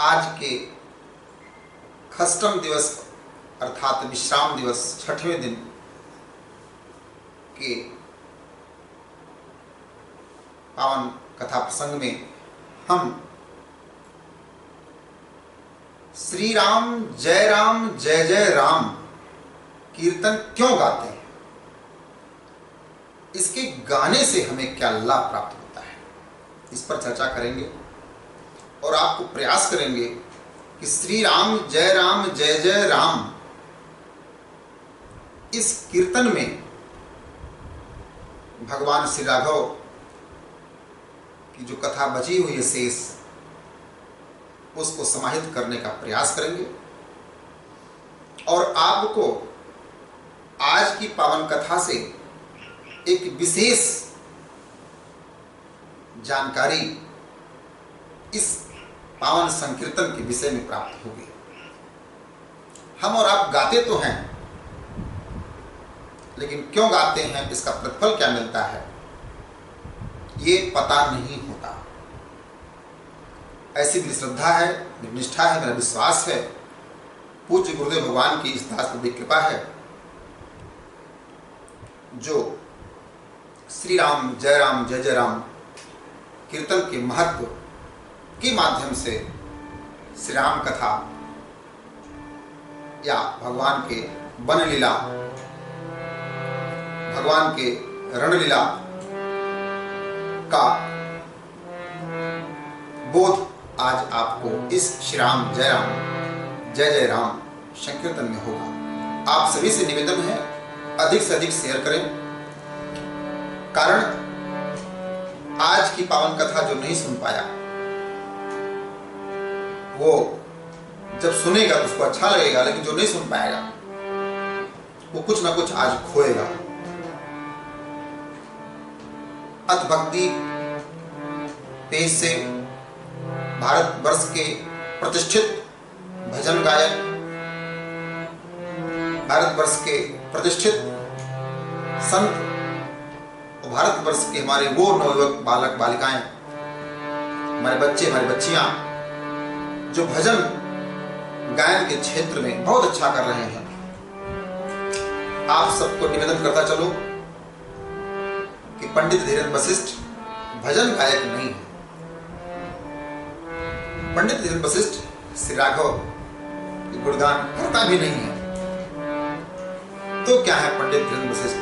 आज के खष्टम दिवस अर्थात विश्राम दिवस 6वें दिन के पावन कथा प्रसंग में हम श्री राम जय जय राम कीर्तन क्यों गाते हैं, इसके गाने से हमें क्या लाभ प्राप्त होता है, इस पर चर्चा करेंगे और आपको प्रयास करेंगे कि श्री राम जय जय राम इस कीर्तन में भगवान श्री राघव की जो कथा बची हुई है शेष, उसको समाहित करने का प्रयास करेंगे और आपको आज की पावन कथा से एक विशेष जानकारी इस पावन संकीर्तन के विषय में प्राप्त होगी। हम और आप गाते तो हैं, लेकिन क्यों गाते हैं, इसका प्रतिफल क्या मिलता है, ये पता नहीं होता। ऐसी मेरी श्रद्धा है, मेरी निष्ठा है, मेरा विश्वास है, पूज्य गुरुदेव भगवान की इस दास पर भी कृपा है, जो श्री राम जय जय राम कीर्तन के महत्व के माध्यम से श्री राम कथा या भगवान के वन लीला, भगवान के रणलीला का बोध आज आपको इस श्री राम जय जय राम संकीर्तन में होगा। आप सभी से निवेदन है, अधिक से अधिक शेयर करें, कारण आज की पावन कथा जो नहीं सुन पाया वो जब सुनेगा तो उसको अच्छा लगेगा, लेकिन जो नहीं सुन पाएगा वो कुछ ना कुछ आज खोएगा। अथ भक्ति पेज से भारतवर्ष के प्रतिष्ठित भजन गायक, भारतवर्ष के प्रतिष्ठित संत, भारतवर्ष के हमारे वो नवयुवक बालक बालिकाएं, हमारे बच्चे हमारी बच्चियां जो भजन गायन के क्षेत्र में बहुत अच्छा कर रहे हैं, आप सबको निवेदन करता चलो कि पंडित धीरेन्द्र वशिष्ठ भजन गायक नहीं है। पंडित धीरेन्द्र वशिष्ठ श्री राघव गुणगान करता भी नहीं है। तो क्या है पंडित धीरेन्द्र वशिष्ठ?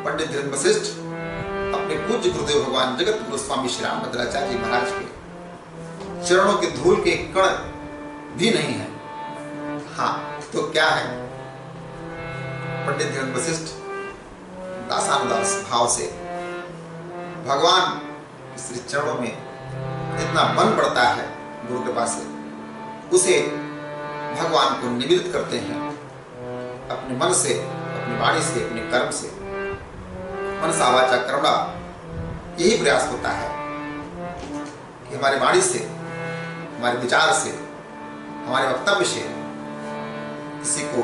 पंडित धीरेन्द्र वशिष्ठ अपने पूज्य गुरुदेव भगवान जगत गुरु स्वामी श्री रामभद्राचार्य जी महाराज के चरणों के धूल के कण भी नहीं है। हाँ, तो क्या है? पंडित धीरेन्द्र वशिष्ठ दासानुदास भाव से भगवान श्री चरणों में इतना बन पड़ता है गुरु कृपा से, उसे भगवान को निवेदित करते हैं अपने मन से, अपनी वाणी से, अपने कर्म से। मनसा वाचा कर्मणा, यही प्रयास होता है कि हमारी वाणी से, हमारे विचार से, हमारे वक्तव्य से किसी को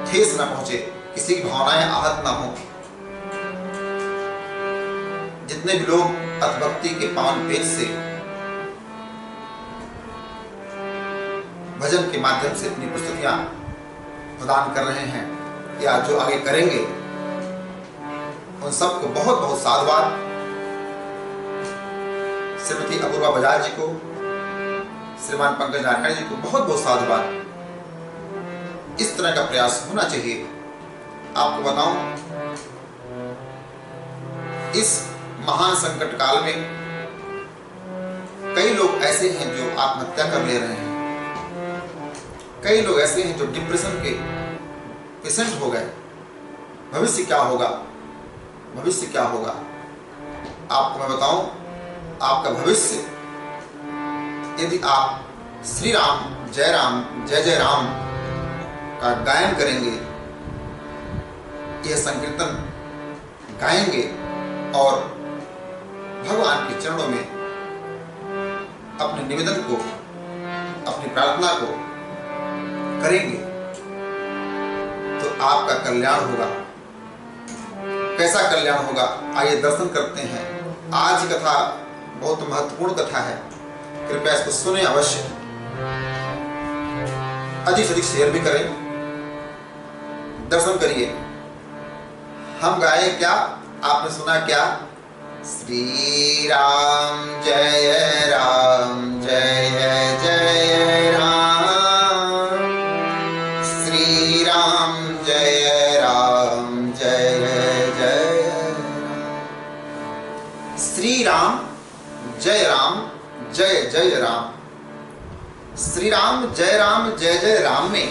ठेस न पहुंचे, किसी की भावनाएं आहत न हो। जितने भी लोग अथभक्ति के पावन पेज से भजन के माध्यम से अपनी प्रस्तुतियां प्रदान कर रहे हैं या जो आगे करेंगे, उन सबको बहुत बहुत साधुवाद। श्रीमती अपूर्वा बजाज जी को, श्रीमान पंकज नारायण जी को बहुत बहुत साधुवाद। इस तरह का प्रयास होना चाहिए। आपको बताऊं, इस महान संकट काल में कई लोग ऐसे हैं जो आत्महत्या कर ले रहे हैं, कई लोग ऐसे हैं जो डिप्रेशन के पेशेंट हो गए। भविष्य क्या होगा, भविष्य क्या होगा? आपको मैं बताऊं, आपका भविष्य यदि आप श्री राम जय जय राम का गायन करेंगे, यह संकीर्तन गाएंगे और भगवान के चरणों में अपने निवेदन को, अपनी प्रार्थना को करेंगे, तो आपका कल्याण होगा। कैसा कल्याण होगा, आइए दर्शन करते हैं। आज की कथा बहुत महत्वपूर्ण कथा है। कृपया इसको सुने अवश्य, अधिक से अधिक शेयर भी करें, दर्शन करिए। हम गाए क्या, आपने सुना क्या? श्री राम जय राम जय जय राम, श्री राम जय राम जय जय राम, श्री राम जय राम जय जय राम। श्री राम जय जय राम में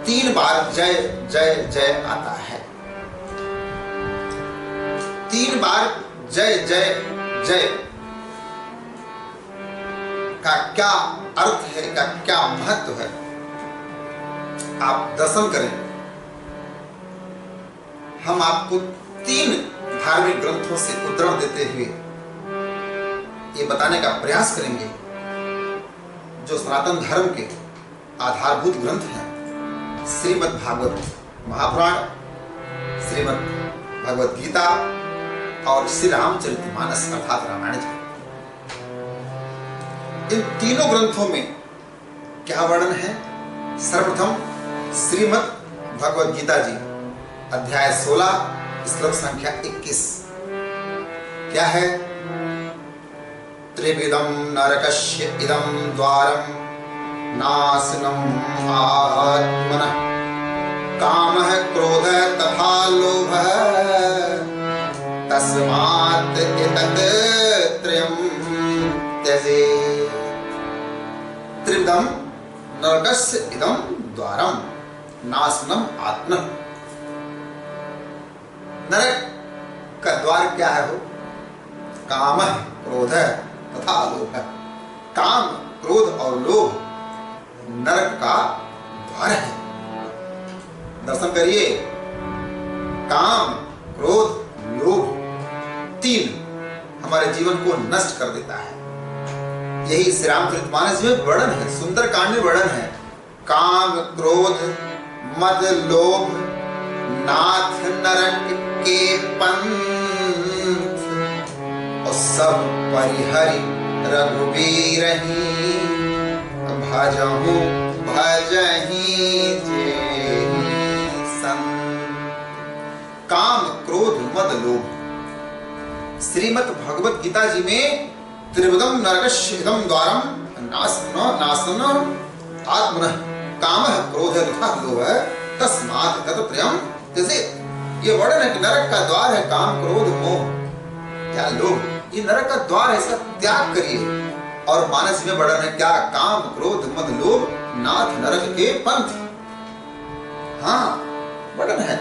3 बार जय जय जय आता है। 3 बार जय जय जय का क्या अर्थ है, का क्या महत्व है, आप दर्शन करें। हम आपको 3 धार्मिक ग्रंथों से उद्धरण देते हुए ये बताने का प्रयास करेंगे जो सनातन धर्म के आधारभूत ग्रंथ हैं। श्रीमद् भागवत महापुराण, श्रीमद् भगवत गीता और श्री रामचरितमानस अर्थात रामायण जी। इन तीनों ग्रंथों में क्या वर्णन है? सर्वप्रथम श्रीमद् भगवत गीता जी अध्याय 16 श्लोक संख्या 21 क्या है? त्रिविधम नरकस्य इदं द्वारं नाशनम् आत्मनः कामः क्रोधः तथा लोभः तस्मात् एतत् त्रयं त्यजेत्। त्रिविधम नरकस्य इदं द्वारं नाशनम् आत्मनः। नरक का द्वार क्या है? हो कामः क्रोधः तथा लोभ। काम, क्रोध और लोभ नरक का द्वार है। दर्शन करिए, काम, क्रोध, लोभ 3 हमारे जीवन को नष्ट कर देता है। यही श्री रामचरितमानस में वर्णन है, सुंदर कांड में वर्णन है। काम, क्रोध, मद, लोभ नाथ नरक के पंथ और सब परिहरि रघुबीर भजहु भजहि जे संत। काम, क्रोध, मद, लोभ। श्रीमद् भगवत गीता जी में त्रिविधम नरकस्य इदं द्वारं नाशन आत्मनः कामः क्रोधः तथा लोभः तस्मात् एतत् त्रयं त्यजेत्। ये वर्णन है कि नरक का द्वार है काम, क्रोध, मोह या लोभ। ये नरक का द्वार है, इसका त्याग करिए। और मानस में वर्णन है क्या? काम, क्रोध, मद, लोभ नाथ नरक के पंथ। हाँ, वर्णन है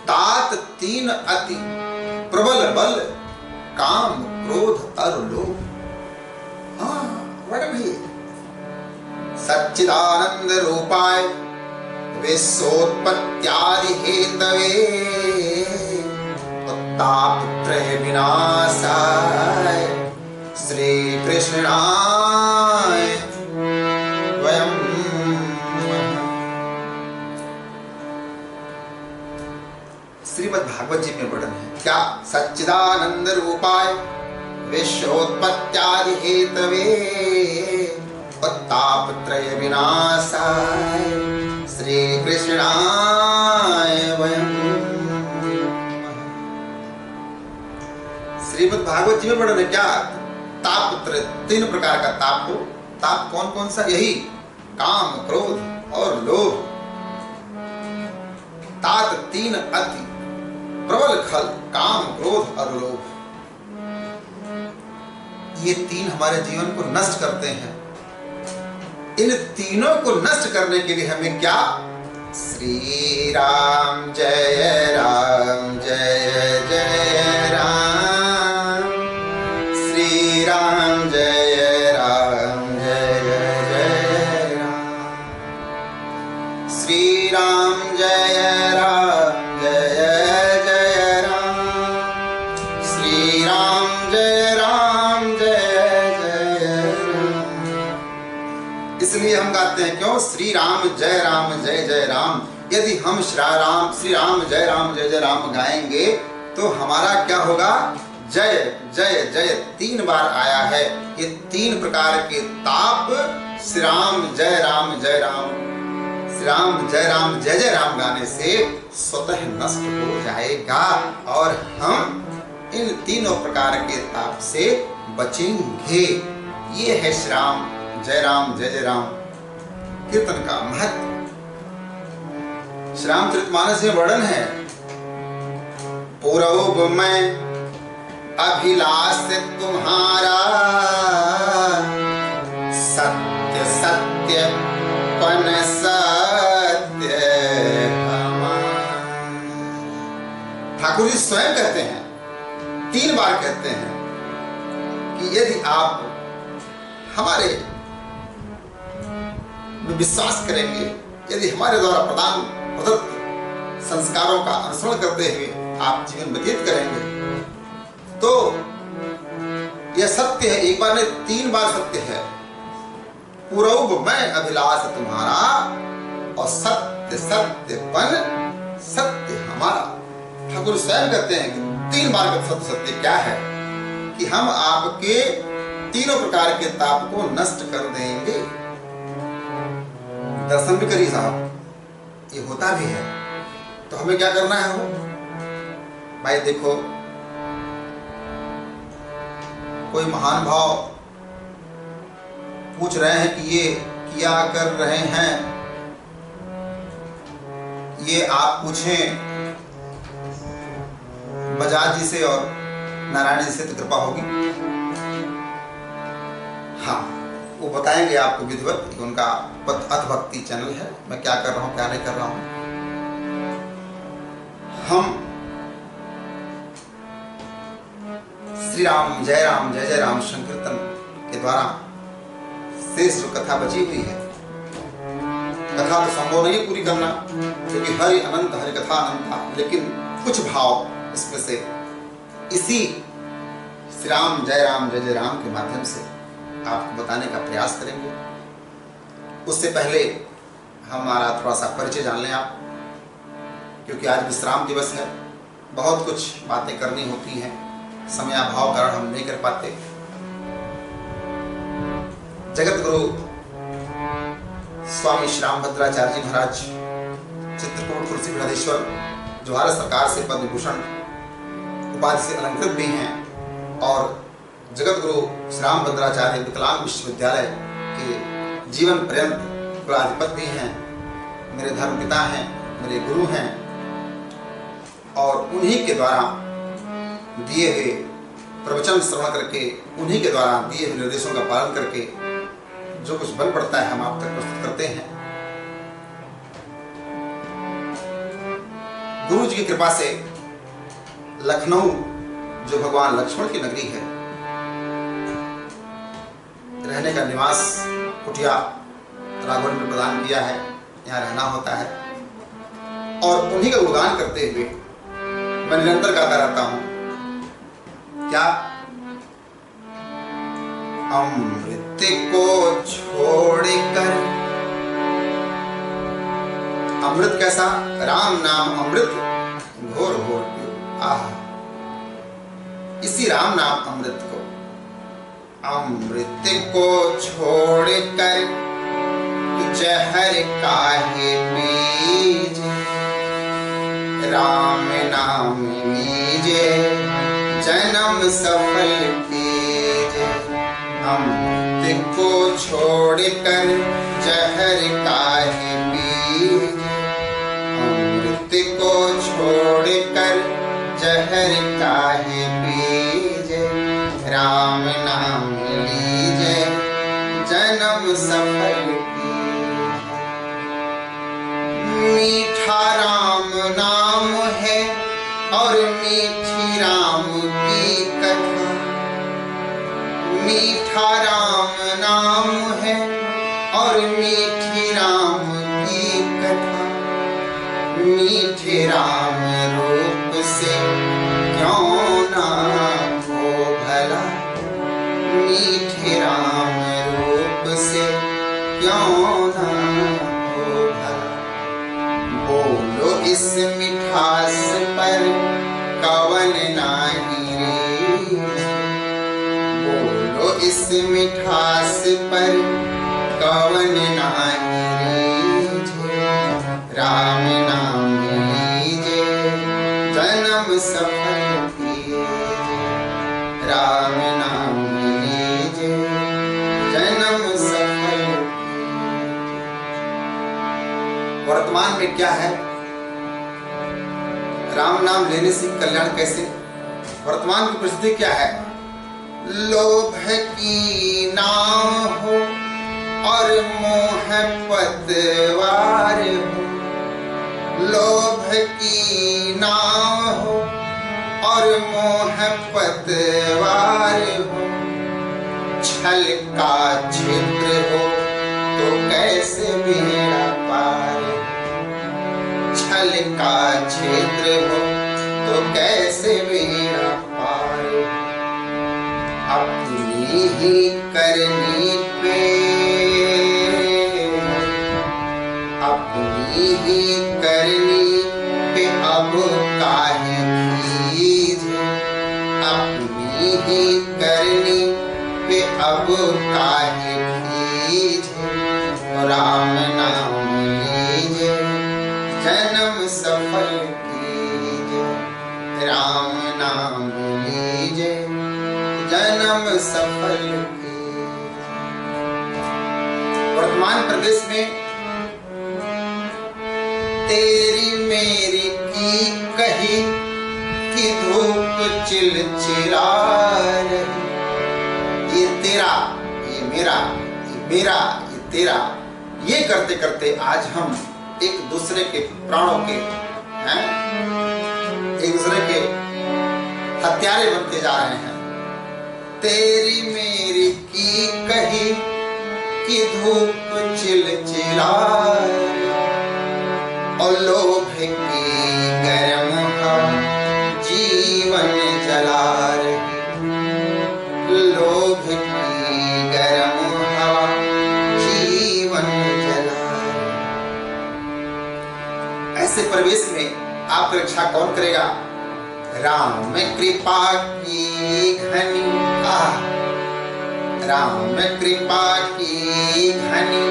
तात 3 अति प्रबल बल काम, क्रोध और लोभ। हाँ, वर्णन है सच्चिदानंद रूपाय विश्वोत्पत्त्यादि हेतवे तापत्रय विनाशाय श्री कृष्णाय वयं श्रीमद् भागवत जी में वर्णन है क्या? सच्चिदानंद रूपाय विश्वोत्पत्त्यादि हेतवे तापत्रय विनाशाय श्री कृष्णाय वयं। श्रीमद् भागवत जी में वर्णन है क्या? तापत्रय 3 प्रकार का ताप हो। ताप कौन कौन सा? यही काम, क्रोध और लोभ। तात 3 अति प्रबल खल काम, क्रोध और लोभ। ये 3 हमारे जीवन को नष्ट करते हैं। इन तीनों को नष्ट करने के लिए हमें क्या? श्री राम जय राम जय जय राम, श्री राम जय राम जय जय राम, श्री राम जय राम जय जय राम, श्री राम जय राम जय जय राम। इसलिए हम गाते हैं क्यों? श्री राम जय जय राम। यदि हम श्री राम जय जय राम गाएंगे तो हमारा क्या होगा? जय जय जय 3 बार आया है। ये 3 प्रकार के ताप श्री राम जय राम जय राम, श्री राम जय राम जय जय राम गाने से स्वतः नष्ट हो जाएगा और हम इन तीनों प्रकार के ताप से बचेंगे। ये है श्री राम जय जय राम कीर्तन का महत्व। श्री रामचरितमानस में वर्णन है, पूरब में अभिलाष तुम्हारा, सत्य सत्य पन सत्य हमारा। ठाकुर जी स्वयं कहते हैं, 3 बार कहते हैं कि यदि आप हमारे में विश्वास करेंगे, यदि हमारे द्वारा प्रदान प्रदत्त संस्कारों का अनुसरण करते हुए आप जीवन व्यतीत करेंगे तो यह सत्य है। एक बार नहीं 3 बार सत्य है। पूरब में अभिलाष तुम्हारा और सत्य सत्यपन सत्य हमारा। ठाकुर स्वयं कहते हैं कि 3 बार का सत्य क्या है कि हम आपके तीनों प्रकार के ताप को नष्ट कर देंगे। दर्शन भी करिए साहब, ये होता भी है। तो हमें क्या करना है? हो भाई देखो, कोई महान भाव पूछ रहे हैं कि ये क्या कर रहे हैं, ये आप पूछें बजाज जी से और नारायण जी से तो कृपा होगी। हाँ, वो बताएंगे आपको विधिवत। उनका अथ भक्ति चैनल है। मैं क्या कर रहा हूँ क्या नहीं कर रहा हूँ। हम श्री राम जय राम संकीर्तन के द्वारा शेष जो कथा बची हुई है, कथा तो संभव नहीं पूरी करना क्योंकि हरि अनंत, हरि कथा अनंत था, लेकिन कुछ भाव इसमें से इसी श्री राम जय राम के माध्यम से आपको बताने का प्रयास करेंगे। उससे पहले हमारा थोड़ा सा परिचय जान लें आप, क्योंकि आज विश्राम दिवस है। बहुत कुछ बातें करनी होती हैं, समयाभाव कारण हम नहीं कर पाते। जगत गुरु स्वामी श्री रामभद्राचार्य जी महाराज चित्रकूट तुलसी बिरादेश्वर जो भारत सरकार से पद्म भूषण उपाधि से अलंकृत भी हैं और जगत गुरु श्री रामभद्राचार्य विकलांग विश्वविद्यालय के जीवन पर्यंत कुलाधिपति भी हैं। मेरे धर्मपिता हैं, मेरे गुरु हैं और उन्हीं के द्वारा दिए हुए प्रवचन श्रवण करके, उन्हीं के द्वारा दिए हुए निर्देशों का पालन करके जो कुछ बन पड़ता है हम आप तक प्रस्तुत करते हैं। गुरु जी की कृपा से लखनऊ जो भगवान लक्ष्मण की नगरी है, रहने का निवास कुटिया राघवन में प्रदान किया है। यहाँ रहना होता है और उन्हीं का गुणगान करते हुए मैं निरंतर गाता रहता हूँ। क्या? अमृत को छोड़कर, अमृत कैसा? राम नाम अमृत घोर घोर पियो। आह, इसी राम नाम अमृत को, अमृत को छोड़कर जहर काहे पीजे, राम नाम लीजे जन्म सफल कीजे। अमृत को छोड़कर जहर काहे पीजे, अमृत को छोड़कर जहर काहे पीजे, राम नाम लीजे जन्म सफल कीजे। मीठा राम नाम है और मीठी राम की कथा, मीठा राम नाम है और मीठी राम की कथा। मीठे राम रूप से क्यों ना हो भला, मीठे राम रूप से क्यों ना हो भला। बोलो इस मिठास पर कवन नाही रे, इस मिठास पर कवन नाही रीझे, राम नाम लीजे जन्म सफल कीजे, राम नाम लीजे जन्म सफल कीजे। वर्तमान में क्या है? राम नाम लेने से कल्याण कैसे? वर्तमान की परिस्थिति क्या है? लोभ की नाव हो और मोह पतवार हो, लोभ की नाव हो और मोह पतवार हो, छल का क्षेत्र हो तो कैसे बेड़ा पार, छल का क्षेत्र हो तो कैसे बेड़ा पार। अपनी ही करनी पे, अपनी ही करनी पे अब काहे खीजे, अपनी ही करनी पे अब काहे खीजे, राम नाम लीजे जन्म सफल कीजे, राम नाम लीजे जन्म सफल कीजे। वर्तमान प्रदेश में तेरी मेरी की कही कि धूप चिलचिला रही, ये तेरा, ये मेरा, ये मेरा, ये तेरा, ये करते करते आज हम एक दूसरे के प्राणों के हैं, एक दूसरे के हत्यारे बनते जा रहे हैं। तेरी मेरी की कही कि धूप चिलचिला और लोभ की गर्म हवा जीवन जला रही, लोभ की गर्म हवा जीवन जला रही। ऐसे परिवेश में आपकी रक्षा कौन करेगा? राम कृपा की घनी, राम कृपा की घनी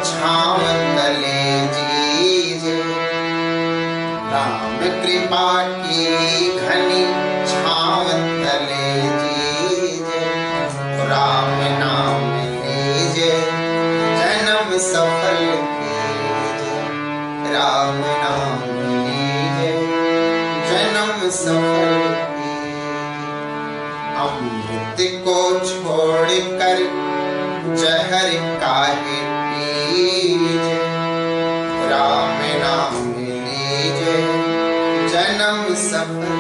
छाँव तले जीजे, राम कृपा की घनी छाँव तले जीजे, राम नाम लीजे जन्म सफल कीजे, राम नाम लीजे जन्म सफल कीजे। अमृत को छोड़कर जहर काहे पीजे, राम नाम लीजे जन्म सफल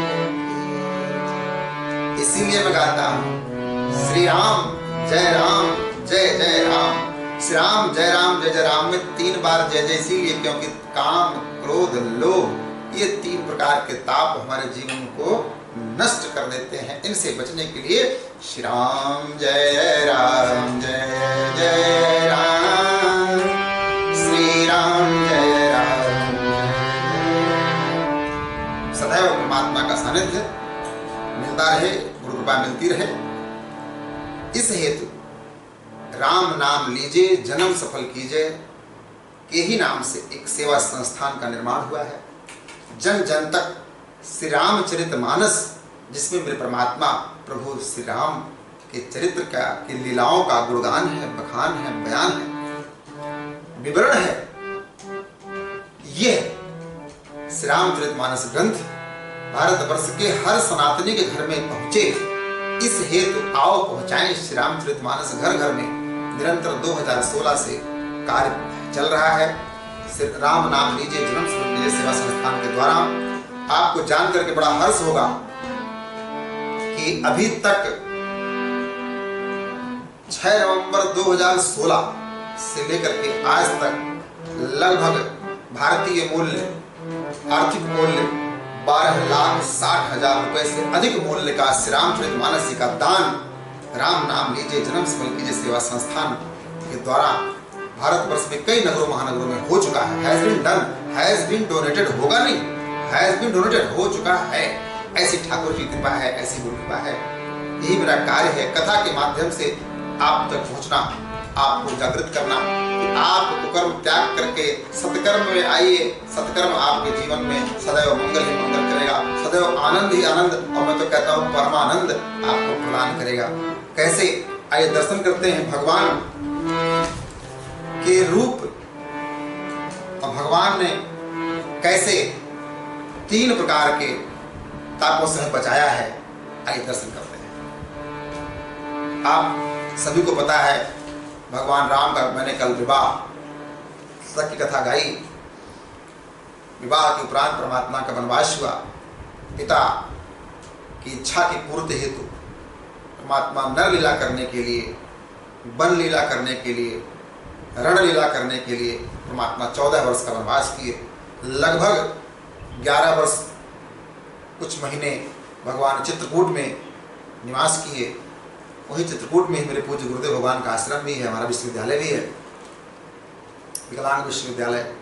कीजे। इसीलिए मैं गाता हूँ श्री राम जय राम जय जय राम, श्री राम जय राम जय जय राम में 3 बार जय जय, इसीलिए क्योंकि काम क्रोध लोभ ये 3 प्रकार के ताप हमारे जीवन को नष्ट कर देते हैं। इनसे बचने के लिए श्री राम जय राम जय जय राम, श्री राम जय राम जय। सदैव परमात्मा का सानिध्य मिलता रहे, गुरु कृपा मिलती रहे। इस हेतु राम नाम लीजिए जन्म सफल कीजिए के ही नाम से एक सेवा संस्थान का निर्माण हुआ है। जन जन तक श्री रामचरित मानस, जिसमें मेरे परमात्मा प्रभु श्री राम के चरित्र का की लीलाओं का गुणगान है, बखान है, बयान है, विवरण है। यह श्री रामचरित मानस ग्रंथ भारतवर्ष के हर सनातनी के घर में पहुंचे, इस हेतु आओ पहुंचाएं श्री रामचरित मानस घर घर में। निरंतर 2016 से कार्य चल रहा है। राम नाम लीजिए जन्म सफल कीजिए सेवा संस्थान के द्वारा। आपको जान करके बड़ा हर्ष होगा कि अभी तक 6 नवंबर 2016 से लेकर के आज तक लगभग भारतीय मूल्य, आर्थिक मूल्य 12,60,000 रुपए से अधिक मूल्य का श्री रामचरित मानस जी का दान राम नाम लीजिए जन्म सफल कीजिए सेवा संस्थान के द्वारा भारतवर्ष में कई नगरों महानगरों में हो चुका है। Has been done, has been donated, होगा नहीं, हैज बीन डोनेटेड, हो चुका है। ऐसी ठाकुर की कृपा है, ऐसी गुरु कृपा है। यही मेरा कार्य है, कथा के माध्यम से आप तक पहुंचना, आपको जागृत करना कि आप कुकर्म त्याग करके सत्कर्म में आइए। सत्कर्म आपके जीवन में सदैव मंगल ही मंगल करेगा, सदैव आनंद ही आनंद, और मैं तो कहता हूँ परमानंद आपको प्रदान करेगा। कैसे? आइए दर्शन करते हैं भगवान के रूप, और भगवान ने कैसे 3 प्रकार के तापों से बचाया है। आइए दर्शन करते हैं। आप सभी को पता है भगवान राम का मैंने कल विवाह की कथा गाई। विवाह के उपरांत परमात्मा का वनवास हुआ। पिता की इच्छा की पूर्ति हेतु परमात्मा नर लीला करने के लिए, वन लीला करने के लिए, रण लीला करने के लिए परमात्मा 14 वर्ष का वनवास किए। लगभग 11 वर्ष कुछ महीने भगवान चित्रकूट में निवास किए। वही चित्रकूट में ही मेरे पूज्य गुरुदेव भगवान का आश्रम भी है, हमारा विश्वविद्यालय भी है, विकलांग विश्वविद्यालय।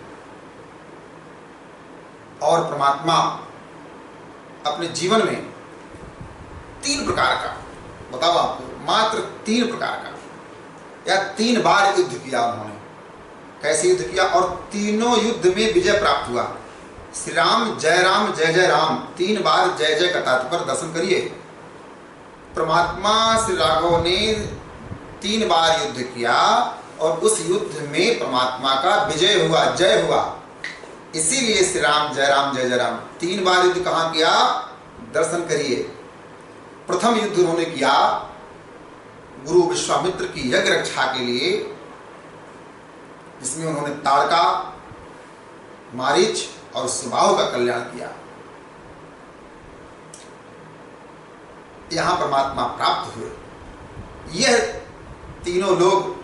और परमात्मा अपने जीवन में 3 प्रकार का, बताओ आपको, मात्र 3 प्रकार का या 3 बार युद्ध किया उन्होंने। कैसे युद्ध किया? और तीनों युद्ध में विजय प्राप्त हुआ। श्री राम जय जय राम, 3 बार जय जय का तात्पर्य दर्शन करिए। परमात्मा श्री राघव ने 3 बार युद्ध किया और उस युद्ध में परमात्मा का विजय हुआ, जय हुआ। इसीलिए श्री राम जय जय राम। 3 बार युद्ध कहाँ किया? दर्शन करिए। प्रथम युद्ध उन्होंने किया गुरु विश्वामित्र की यज्ञ रक्षा के लिए, जिसमें उन्होंने ताड़का, मारीच और सुबाहु का कल्याण किया। यहां परमात्मा प्राप्त हुए। यह तीनों लोग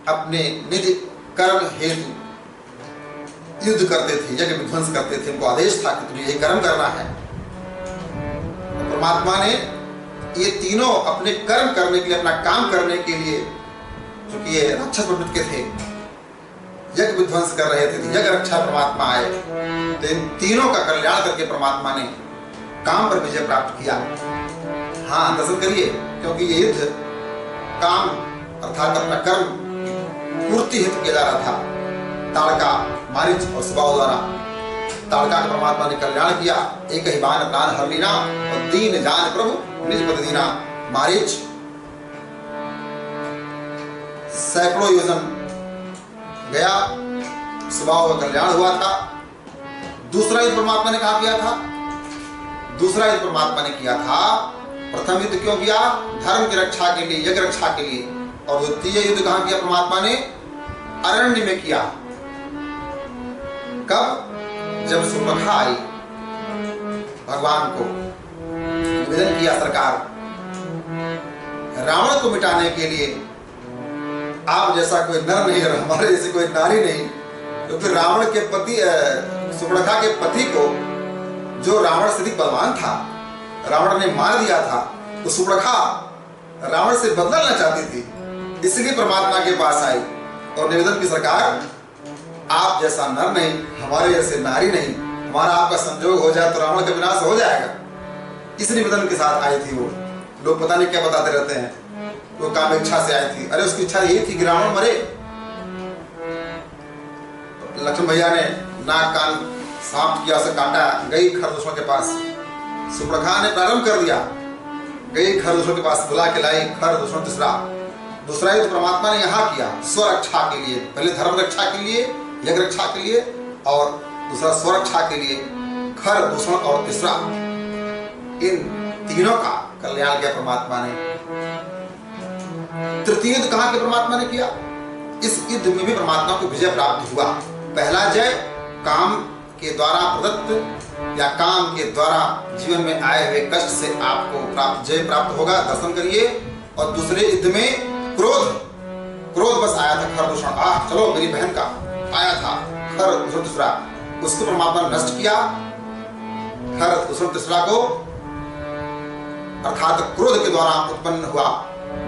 अपने निज कर्म हेतु युद्ध करते थे, यज्ञ विध्वंस करते थे। उनको आदेश था कि तुम्हें यह कर्म करना है। परमात्मा ने ये तीनों अपने कर्म करने के लिए, अपना काम करने के लिए, क्योंकि ये राक्षस प्रवृत्ति के थे, यज्ञ विध्वंस कर रहे थे, यज्ञ रक्षा परमात्मा आए, तो इन तीनों का कल्याण करके परमात्मा ने काम पर विजय प्राप्त किया। हाँ, दर्शन करिए, क्योंकि ये युद्ध काम अर्थात अपना कर्म पूर्ति हेतु किया जा रहा था। ताड़का, मारीच और सुबाहु द्वारा ताड़का का परमात्मा ने कल्याण किया। एक ही बाण प्राण हर लीना और दीन जान प्रभु निज पद दीना। मारीच सैकड़ों योजन गया, सुबाहु का कल्याण हुआ था। दूसरा युद्ध परमात्मा ने कहा किया था? दूसरा युद्ध परमात्मा ने किया था। प्रथम युद्ध क्यों किया? धर्म की रक्षा के लिए, यज्ञ रक्षा के लिए। और द्वितीय युद्ध कहां किया परमात्मा ने? अरण्य में किया। कब? जब सुपर्णखा आई, भगवान को निवेदन किया, सरकार रावण को मिटाने के लिए आप जैसा कोई नर नहीं और हमारे जैसे कोई नारी नहीं, तो फिर रावण के पति, सुपर्णखा के पति को, जो रावण से अधिक बलवान था, रावण ने मार दिया था, तो सुपर्णखा रावण से बदला लेना चाहती थी। इसलिए परमात्मा के पास आई और निवेदन की, सरकार आप जैसा नर नहीं, हमारे जैसे नारी नहीं, हमारा आपका संजोग हो जाए तो रावण का विनाश हो जाएगा। इस निवेदन के साथ आई थी वो। लोग पता नहीं क्या बताते रहते हैं, वो काम इच्छा से आई थी। अरे उसकी इच्छा यही थी कि रावण मरे। लक्ष्मण भैया ने नाक कान सांप किया, उसे काटा, गई खरदूषण के पास। सुपर्णखा ने प्रारंभ कर दिया, गई खरदूषण के पास, बुला के लाई खरदूषण। दूसरा युद्ध परमात्मा ने यहाँ किया स्वरक्षा के लिए। पहले धर्म रक्षा के लिए, यज्ञ रक्षा के लिए, और दूसरा स्वरक्षा के लिए खरदूषण, और तीसरा इन तीनों का कल्याण किया परमात्मा ने। तृतीय युद्ध कहाँ के परमात्मा ने किया? इस युद्ध में भी परमात्मा को विजय प्राप्त हुआ। पहला जय काम के द्वारा प्रदत्त या काम के द्वारा जीवन में आए हुए कष्ट से आपको जय प्राप्त होगा, दर्शन करिए। और दूसरे युद्ध में क्रोध बस आया था, खरदूषण, चलो मेरी बहन का आया था खरदूषण तीसरा, उसको परमात्मा ने नष्ट किया। खरदूषण तीसरा को अर्थात क्रोध के द्वारा उत्पन्न हुआ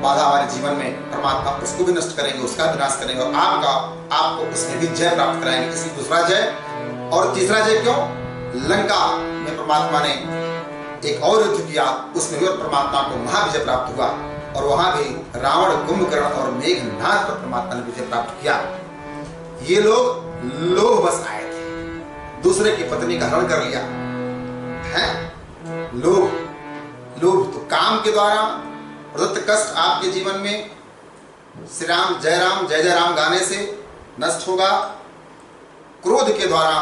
बाधा हमारे जीवन में, परमात्मा उसको भी नष्ट करेंगे, उसका विनाश करेंगे, और आपको उसमें भी जय प्राप्त कराएंगे। इसलिए दूसरा जय। और तीसरा जय क्यों? लंका में परमात्मा ने एक और युद्ध किया, उसमें भी परमात्मा को महाविजय प्राप्त हुआ और वहां भी रावण, कुंभकर्ण और मेघनाद पर परमात्मा ने विजय प्राप्त किया। ये लोग लोभवश आए थे, दूसरे की पत्नी का हरण कर लिया है। लोभ तो काम के द्वारा प्रदत्त कष्ट आपके जीवन में श्री राम जय जय राम गाने से नष्ट होगा। क्रोध के द्वारा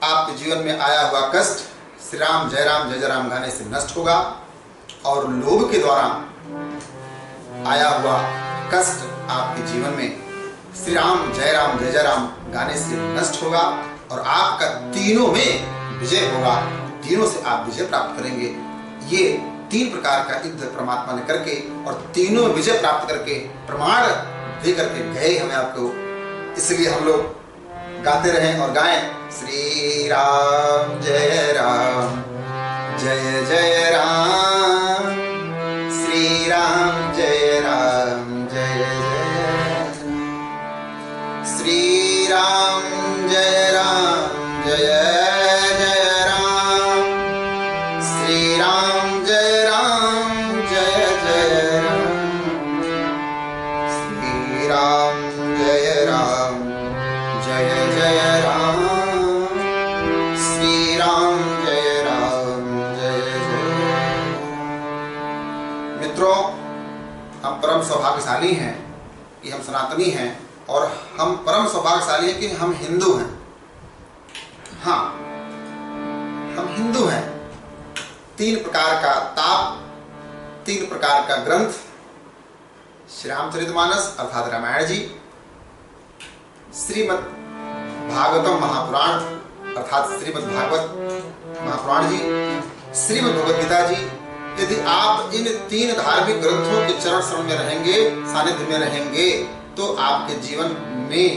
आपके जीवन में आया हुआ कष्ट श्री राम जय जय राम गाने से नष्ट होगा। और लोभ के द्वारा आया हुआ कष्ट आपके जीवन में श्री राम जय जय राम गाने से नष्ट होगा और आपका तीनों में विजय होगा। तीनों से आप विजय प्राप्त करेंगे। ये 3 प्रकार का युद्ध परमात्मा ने करके और तीनों विजय प्राप्त करके प्रमाण दे करके गए हमें आपको। इसलिए हम लोग गाते रहें और गाएं श्री राम जय जय राम, श्री राम जय जय श्री राम जय जय राम, श्री राम जय जय राम, श्री राम जय जय राम, श्री राम जय जय। मित्रों, हम परम सौभाग्यशाली हैं कि हम सनातनी हैं और हम परम सौभाग्यशाली हैं कि हम हिंदू हैं। हाँ, हम हिंदू हैं। 3 प्रकार का ताप, 3 प्रकार का ग्रंथ, श्री रामचरितमानस अर्थात रामायण जी, श्रीमद् भागवतम महापुराण अर्थात श्रीमद् भागवत महापुराण जी, श्रीमद् भगवद गीता जी। यदि आप इन 3 धार्मिक ग्रंथों के चरण शरण में रहेंगे, सानिध्य में रहेंगे, तो आपके जीवन में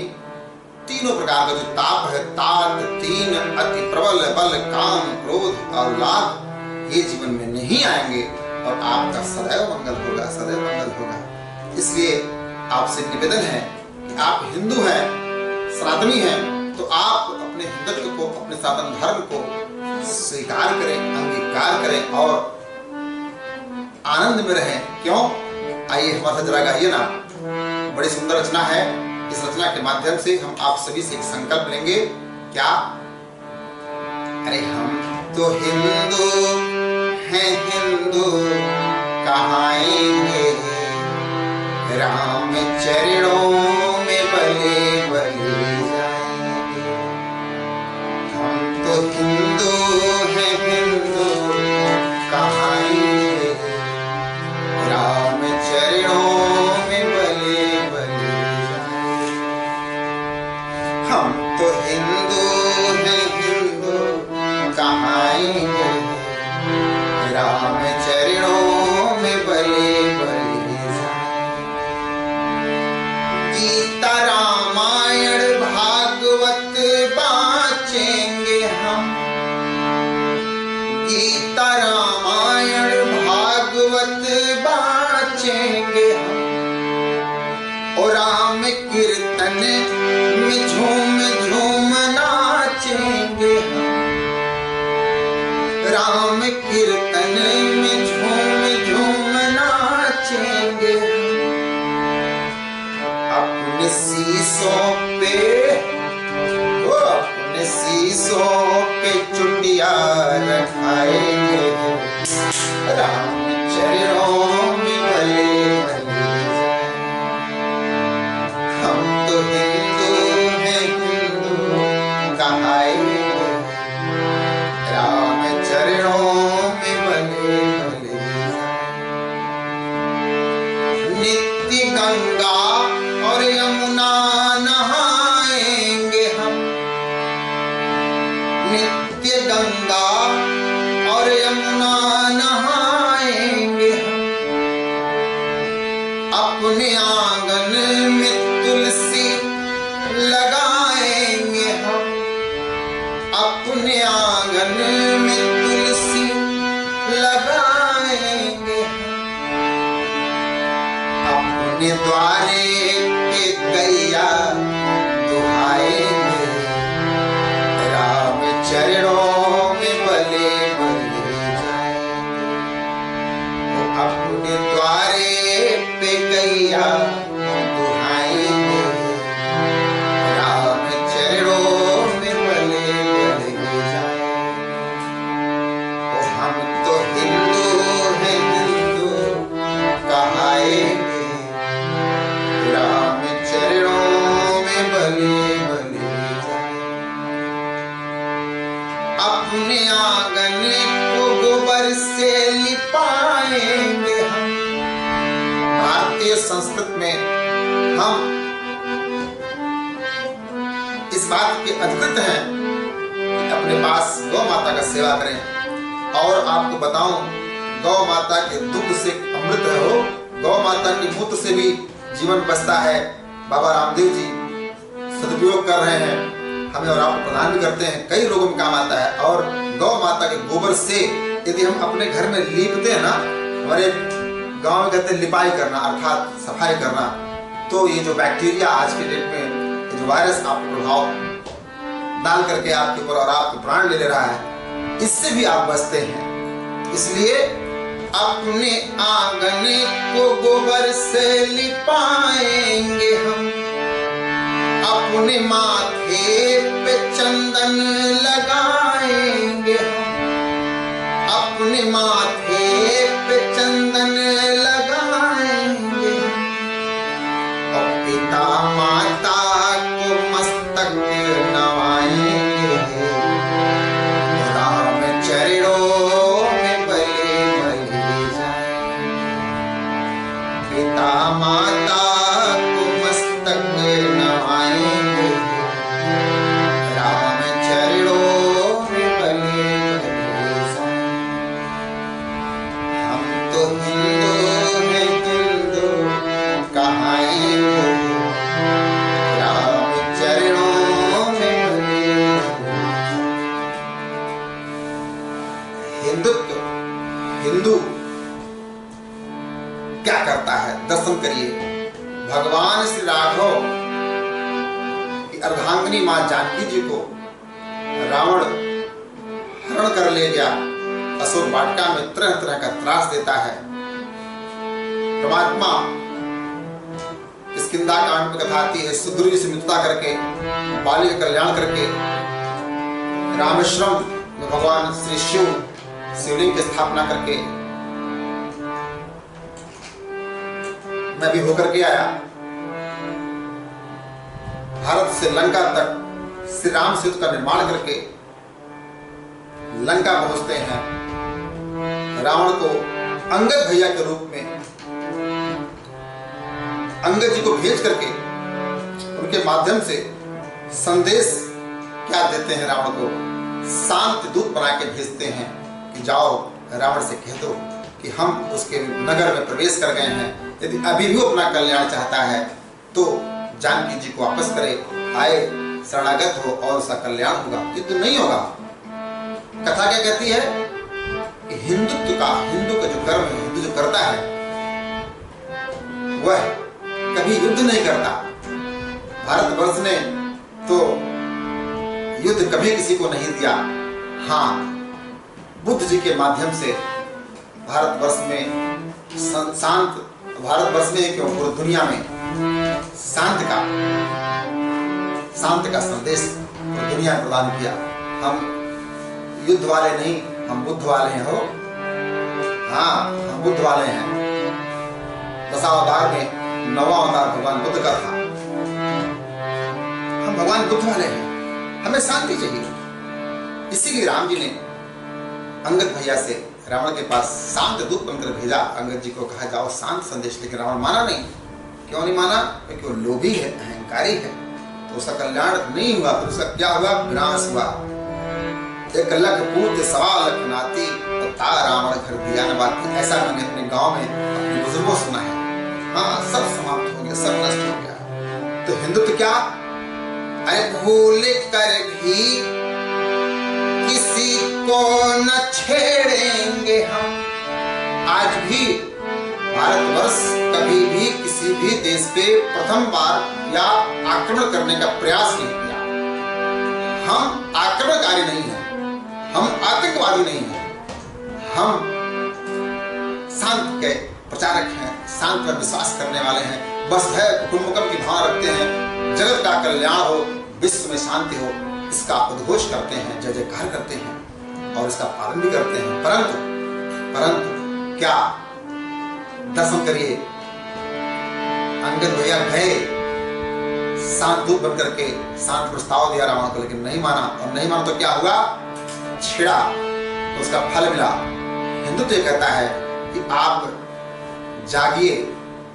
तीनों प्रकार का जो ताप है, तात 3 अति प्रबल बल, काम, क्रोध और लाभ, ये जीवन में नहीं आएंगे और आपका सदैव मंगल होगा, सदैव मंगल होगा। इसलिए आपसे निवेदन है कि आप हिंदू हैं, सनातनी हैं, तो आप अपने हिंदुत्व को, अपने सनातन धर्म को स्वीकार करें, अंगीकार करें और आनंद में रहें। क्यों? आइए हमारे साथ जरा गाइए ना। बड़ी सुंदर रचना है। इस रचना के माध्यम से हम आप सभी से एक संकल्प लेंगे। क्या? अरे हम तो हिंदू हैं, हिंदू कहाएंगे, राम चरणों में बले बले जाएंगे। हम तो हिंदू हैं, हिंदू कहाएंगे, राम चरणों में बले बले जाएंगे। हम तो हिंदू हैं, हिंदू कहाएंगे, राम चरणों में बले बले जाएंगे। गीता रामायण भागवत बाँचेंगे हम, गीता रामायण भागवत बाँचेंगे हम, और राम कीर्तन में झूम झूम नाचेंगे हम, राम कीर्तन में झूम झूम नाचेंगे हम। अपने शीशों पे, अपने शीशों पे चुटिया रखाएंगे, राम चरणों में बले बले जाएंगे। हम तो हिंदू हैं, हिंदू कहाएंगे, राम चरणों में बले बले जाएंगे। नित्य गंगा और यमुना नहाएंगे हम, नित्य गंगा और यमुना नहाएंगे हम। अपने आंगन में तुलसी लगाएंगे हम, अपने आंगन में तुलसी लगाएंगे हम। अपने द्वारे के गैया दुहाएंगे, राम चरणों में बले बले गोबर से लिपाएंगे हम। भारतीय संस्कृति में हम इस बात के अधिकृत हैं कि अपने पास गौ माता का सेवा करें। और आपको बताऊं, गौ माता के दूध से अमृत है हो, गौ माता की मूत्र से भी जीवन बचता है। बाबा रामदेव जी सदुपयोग कर रहे हैं, हमें और आपको प्रदान भी करते हैं, कई लोगों में काम आता है। और गौ माता के गोबर से यदि हम अपने घर में लीपते हैं ना, हमारे गांव में कहते हैं लिपाई करना अर्थात सफाई करना, तो ये जो बैक्टीरिया आज के डेट में जो वायरस आपको प्रभाव डाल करके आपके ऊपर और आपके प्राण ले रहा है, इससे भी आप बचते हैं। इसलिए अपने आंगन को गोबर से लिपाएंगे हम, अपने माथे पे चंदन लगाएंगे हम, अपने माथे पे चंदन लगाएंगे हम। और पिता माता को मस्तक नवाएंगे, राम चरणों में बलि बलि जाएंगे। पिता माता को मस्तक नवाएंगे, राम चरणों में बलि बलि जाएंगे। हम तो हिंदू हैं, हिंदू कहाएंगे, राम चरणों में बलि बलि। हिंदुत्व, हिंदू क्या करता है, दर्शन करिए। भगवान श्री राघव की अर्धांगिनी मां जानकी जी को रावण हरण कर ले गया, अशोक वाटिका में तरह तरह का त्रास देता है। परमात्मा इस किंदा कांड में कथा आती है, सुग्रीव से मित्रता करके, बाली का कल्याण करके, रामेश्वरम में भगवान श्री शिवलिंग की स्थापना करके मैं भी होकर के आया। भारत से लंका तक श्री राम सेतु का निर्माण करके लंका पहुंचते हैं। रावण को अंगद भैया के रूप में अंगद जी को भेज करके उनके माध्यम से संदेश क्या देते हैं, रावण को शांत दूत बना के भेजते हैं कि जाओ रावण से कह दो कि हम उसके नगर में प्रवेश कर गए हैं, यदि अभी भी अपना कल्याण चाहता है तो जानकी जी को वापस करे, आए शरणागत हो और उसका कल्याण होगा। ये तो नहीं होगा। कथा क्या कहती है कि हिंदू का जो कर्म है, हिंदू जो करता है वह कभी युद्ध नहीं करता। भारतवर्ष ने तो युद्ध कभी किसी को नहीं दिया। हाँ, बुद्ध जी के माध्यम से भारतवर्ष में शांत, भारतवर्ष में क्यों पूरी दुनिया में शांति का संदेश दुनिया प्रदान किया। हम युद्ध वाले नहीं, हम बुद्ध वाले हैं हो। हाँ, हम बुद्ध वाले हैं। दशावतार में 9वां अवतार भगवान बुद्ध का था। हम भगवान बुद्ध वाले हैं, हमें शांति चाहिए। इसीलिए राम जी ने अंगद भैया से रावण के पास शांत दूत बनकर भेजा। अंगद जी को कहा जाओ शांत संदेश, लेकिन रावण माना नहीं। क्यों नहीं माना? क्योंकि वो लोभी है, अहंकारी है, तो उसका कल्याण नहीं हुआ। फिर उसका क्या हुआ? विनाश हुआ। 1 लाख पूत 1.25 लाख नाती रावण घर दिया न बात। ऐसा मैंने अपने गांव में अपने बुजुर्गों सुना है। हाँ, सब समाप्त हो गया, सब नष्ट हो गया। तो हिंदुत्व क्या? अरे भूल कर भी किसी को न छेड़ेंगे हम। आज भी भारतवर्ष कभी भी किसी भी देश पे प्रथम बार या आक्रमण करने का प्रयास नहीं किया। हम आक्रमणकारी नहीं हैं, हम आतंकवादी नहीं हैं, हम शांत के प्रचारक हैं, शांत पर विश्वास करने वाले हैं। बस है कुटुंबकम की भावना रखते हैं, जगत का कल्याण हो, विश्व में शांति हो, इसका उद्घोष करते हैं, जय जयकार करते हैं और इसका पालन भी करते हैं। परंतु क्या? दर्शन करिए, अंगद भैया गए शांत दूत बनकर के, शांत प्रस्ताव दिया रावण को, लेकिन नहीं माना। और नहीं माना तो क्या हुआ? छिड़ा तो उसका फल मिला। हिंदुत्व ये कहता है कि आप जागिए,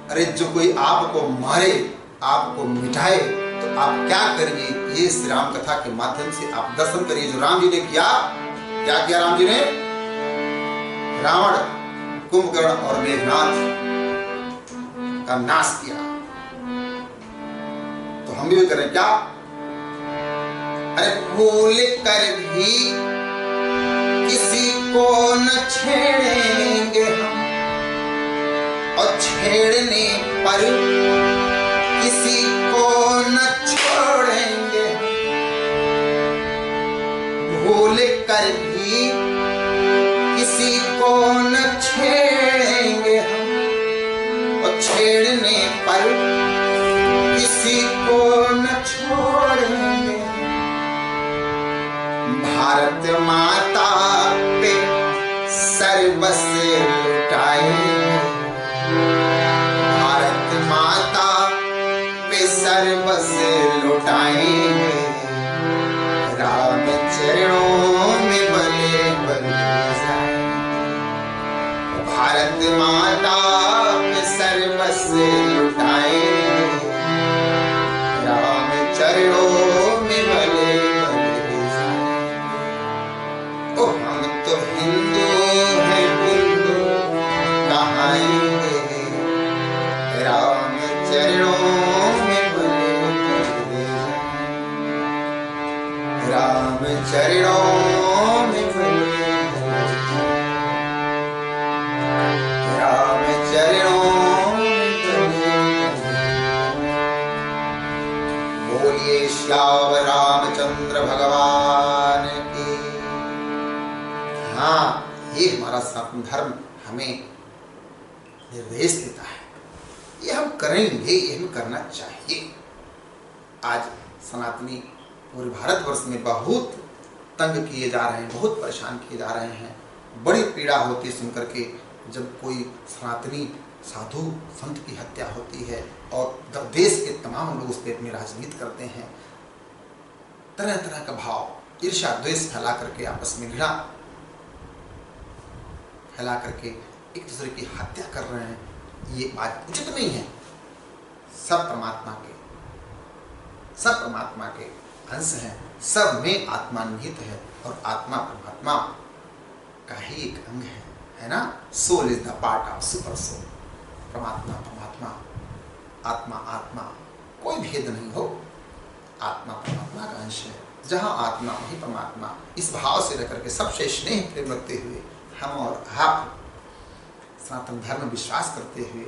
अरे जो कोई आपको मारे, आपको मिटाए, तो आप क्या करिए, ये श्री राम कथा के माध्यम से आप दर्शन करिए। जो राम जी ने किया, क्या किया राम जी ने? रावण, कुंभकर्ण और मेघनाथ का नाश किया। तो हम भी करें क्या? अरे भूल कर भी किसी को न छेड़ेंगे हम, और छेड़ने पर किसी को न छोड़ेंगे। भूल कर भी किसी को न छेड़ेंगे हम, और छेड़ने पर किसी को न छोड़ेंगे। भारत माता पे सर्वस लुटाएंगे, भारत माता पे सर्वस लुटाएंगे। राम चरणों में बले बले जाएंगे, भारत माता पे सर्वस लुटाएंगे। राम चरणों में बले बले जाएंगे। ओ हम तो हिंदू हैं, हिंदू कहाएंगे। राम चरणों में बले बले जाएंगे, राम चरणों में बले बले जाएंगे, राम चरणों में बले बले जाएंगे। बोलिए श्याम रामचंद्र भगवान की। हाँ, ये हमारा सनातन धर्म हमें निर्देश देता है, ये हम करेंगे, ये हमें करना चाहिए। आज सनातनी पूरे भारतवर्ष में बहुत तंग किए जा रहे हैं, बहुत परेशान किए जा रहे हैं। बड़ी पीड़ा होती है सुनकर के जब कोई सनातनी साधु संत की हत्या होती है और देश के तमाम लोग उस पर अपनी राजनीति करते हैं। तरह तरह का भाव, ईर्ष्या द्वेष फैला करके, आपस में घृणा फैला करके एक दूसरे की हत्या कर रहे हैं। ये बात उचित नहीं है। सब परमात्मा के अंश हैं, सब में आत्मा निहित है और आत्मा परमात्मा का ही एक अंग है ना। Soul is the part of super soul. परमात्मा, आत्मा, कोई भेद नहीं हो। आत्मा परमात्मा का अंश है। जहाँ आत्मा वही परमात्मा। इस भाव से रह करके सबसे स्नेह प्रेम रखते हुए हम और आप सनातन धर्म विश्वास करते हुए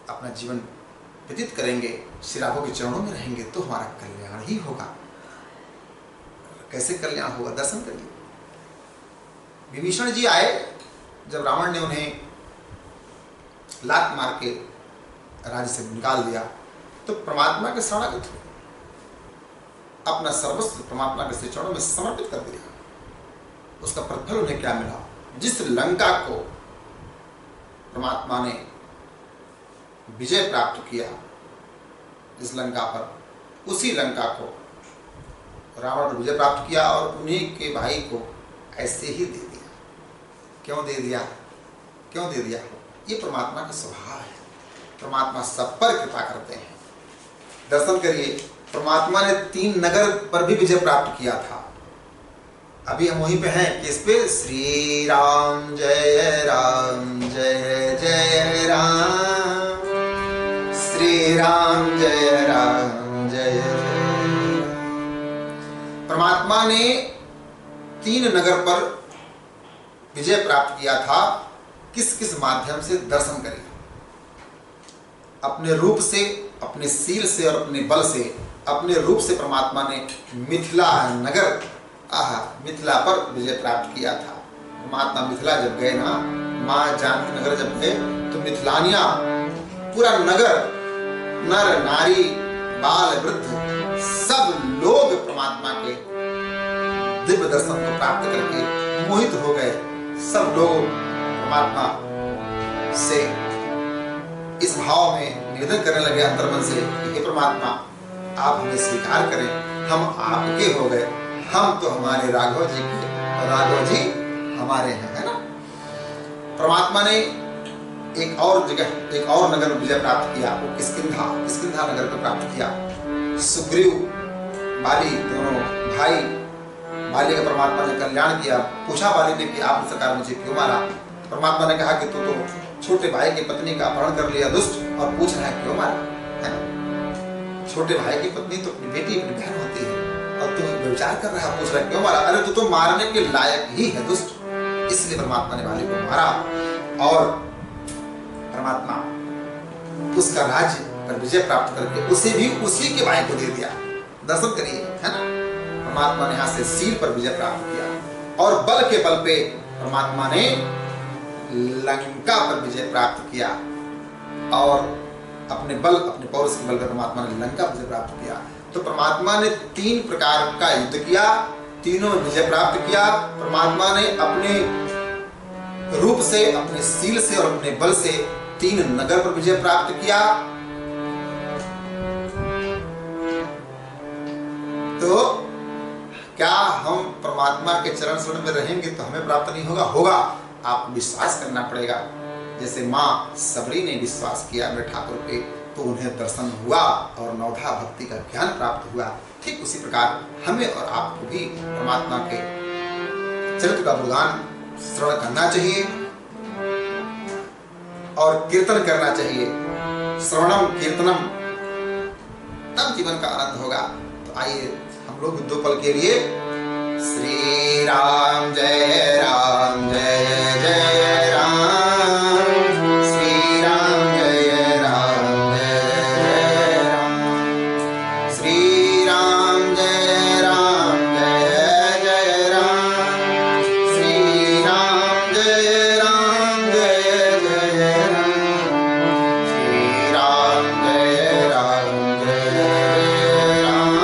अपना जीवन व्यतीत करेंगे, श्री राघव के चरणों में रहेंगे, तो हमारा कल्याण ही होगा। कैसे कल्याण होगा? दर्शन करिए। विभीषण जी आए, जब रावण ने उन्हें लात मार के राज्य से निकाल दिया, तो परमात्मा के शरणागत हुए, अपना सर्वस्व परमात्मा के चरणों में समर्पित कर दिया। उसका प्रतिफल उन्हें क्या मिला? जिस लंका को परमात्मा ने विजय प्राप्त किया, जिस लंका पर, उसी लंका को रावण ने विजय प्राप्त किया और उन्हीं के भाई को ऐसे ही दे दिया। क्यों दे दिया? ये परमात्मा का स्वभाव है। परमात्मा सब पर कृपा करते हैं। दर्शन करिए, परमात्मा ने 3 नगर पर भी विजय प्राप्त किया था। अभी हम वहीं पे हैं कि इस पे श्री राम जय जय राम, श्री राम जय जय। परमात्मा ने 3 नगर पर विजय प्राप्त किया था। किस किस माध्यम से? दर्शन करिए। अपने रूप से, अपने शील से और अपने बल से। अपने रूप से परमात्मा ने मिथिला नगर, मिथिला पर विजय प्राप्त किया था। परमात्मा मिथिला जब गए ना, माँ जानकी नगर जब गए, तो मिथिलानिया पूरा नगर, नर नारी बाल वृद्ध सब लोग परमात्मा के दिव्य दर्शन को प्राप्त करके मोहित हो गए। सब लोग परमात्मा से इस भाव में निवेदन करने लगे अंतर्मन से, हे परमात्मा आप हमें स्वीकार करें, हम आपके हो गए। हम तो हमारे राघव जी के और राघव जी हमारे हैं, है ना। परमात्मा ने एक और जगह, एक और नगर में विजय प्राप्त किया, वो किष्किंधा नगर को प्राप्त किया। सुग्रीव बाली दोनों भाई, बाली का परमात्मा ने कल्याण किया। पूछा बाली ने कि आप सरकार मुझे क्यों मारा? परमात्मा ने कहा कि तू तो छोटे भाई की पत्नी का अपहरण कर लिया दुष्ट, और पूछ रहा है क्यों मारा, है? छोटे भाई की पत्नी तो अपनी बेटी, अपनी बहन होती है, और तू व्यभिचार कर रहा है, पूछ रहा है क्यों मारा? अरे तू तो मारने के लायक ही है दुष्ट। इसलिए परमात्मा ने बाली को मारा और परमात्मा उसका राज्य पर विजय प्राप्त करके उसे भी उसी के भाई को दे दिया। दर्शन करिए, है ना। परमात्मा ने यहाँ से सील पर विजय प्राप्त किया और बल के बल पे परमात्मा ने लंका पर विजय प्राप्त किया, और अपने बल, अपने पौरुष के बल पर परमात्मा ने लंका पर विजय प्राप्त किया। तो परमात्मा ने 3 प्रकार का युद्ध किया, तीनों में विजय प्राप्त किया। परमात्मा ने अपने रूप से, अपने सील से और अपने बल से 3 नगर पर विजय प्राप्त किया। तो क्या हम परमात्मा के चरण शरण में रहेंगे तो हमें प्राप्त नहीं होगा? होगा। आपको विश्वास करना पड़ेगा। जैसे माँ सबरी ने विश्वास किया मेरे ठाकुर पे, तो उन्हें दर्शन हुआ और नवधा भक्ति का ज्ञान प्राप्त हुआ। ठीक उसी प्रकार हमें और आपको भी परमात्मा के चरित्र का गुणगान श्रवण करना चाहिए और कीर्तन करना चाहिए। श्रवणम कीर्तनम, तब जीवन का आनंद होगा। तो आइए हम लोग 2 पल के लिए श्री राम जय राम जय जय राम, श्री राम जय राम जय राम, श्री राम जय राम जय जय राम, श्री राम जय राम जय जय राम, श्री राम जय राम जय राम,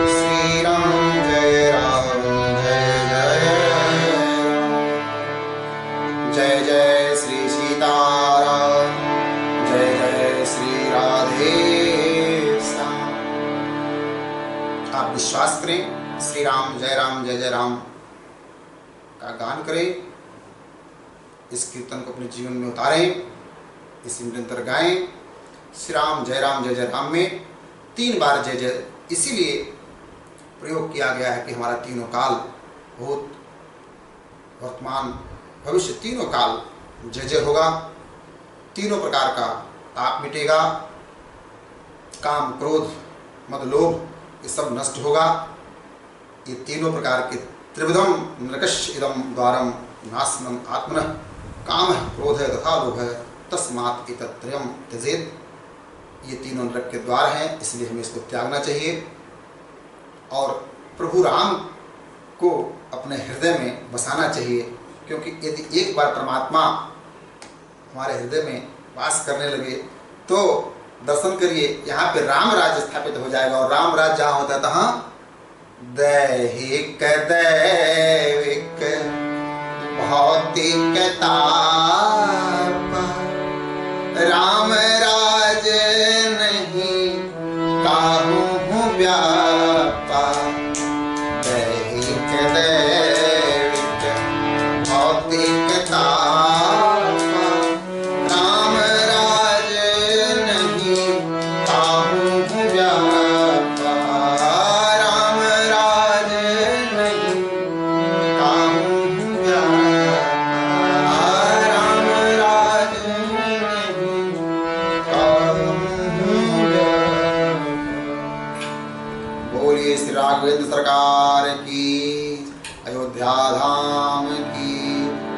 श्री राम जय राम जय जय राम। जय जय श्री सीताराम, जय जय श्री राधे श्याम। आप विश्वास करें, श्री राम जय जय राम का गान करें, इस कीर्तन को अपने जीवन में उतारें, इसे निरंतर गाएं। श्री राम जय राम में 3 बार जय जय इसीलिए प्रयोग किया गया है कि हमारा तीनों काल, भूत वर्तमान भविष्य तीनों काल जय जय होगा। तीनों प्रकार का ताप मिटेगा, काम क्रोध मद लोभ ये सब नष्ट होगा। ये तीनों प्रकार के त्रिविधम नरकश इदम द्वारम नाशनम आत्मनः काम क्रोध तथा लोभ तस्मात् एतत्त्रयम् त्यजेत्। ये तीनों नरक के द्वार हैं, इसलिए हमें इसको त्यागना चाहिए और प्रभु राम को अपने हृदय में बसाना चाहिए। क्योंकि यदि एक बार परमात्मा हमारे हृदय में वास करने लगे तो दर्शन करिए, यहाँ पे राम राज्य स्थापित हो जाएगा। और राम राज्य जहाँ होता है तहाँ दैहिक दैविक भौतिक ताप, राम राज नहीं काहू व्यापा। दैहिक दैविक भौतिक ताप, राम राज नहीं काहू व्यापा। राम राज नहीं काहू व्यापा। राम राज नहीं काहू व्यापा। बोलिए श्री राघवेंद्र सरकार की, अयोध्या धाम की,